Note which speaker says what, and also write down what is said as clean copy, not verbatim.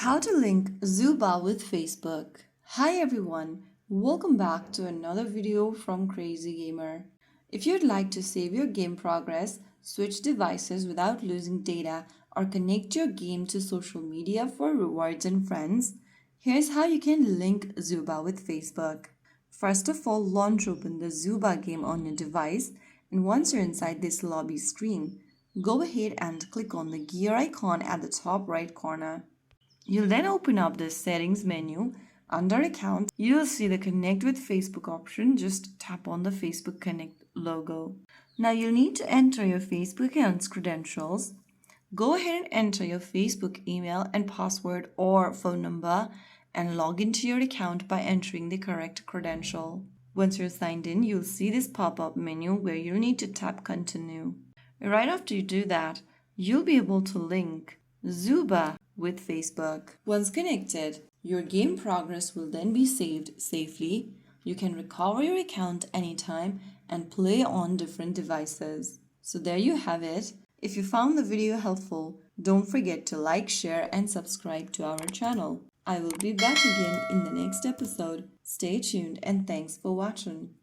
Speaker 1: How to link Zooba with Facebook. Hi everyone, welcome back to another video from Crazy Gamer. If you'd like to save your game progress, switch devices without losing data, or connect your game to social media for rewards and friends, here's how you can link Zooba with Facebook. First of all, launch open the Zooba game on your device, and once you're inside this lobby screen, go ahead and click on the gear icon at the top right corner. You'll then open up the settings menu. Under account, you'll see the connect with Facebook option. Just tap on the Facebook Connect logo. Now you'll need to enter your Facebook account's credentials. Go ahead and enter your Facebook email and password or phone number and log into your account by entering the correct credential. Once you're signed in, you'll see this pop-up menu where you'll need to tap continue. Right after you do that, you'll be able to link Zooba with Facebook. Once connected, your game progress will then be saved safely. You can recover your account anytime and play on different devices. So there you have it. If you found the video helpful, don't forget to like, share and subscribe to our channel. I will be back again in the next episode. Stay tuned and thanks for watching.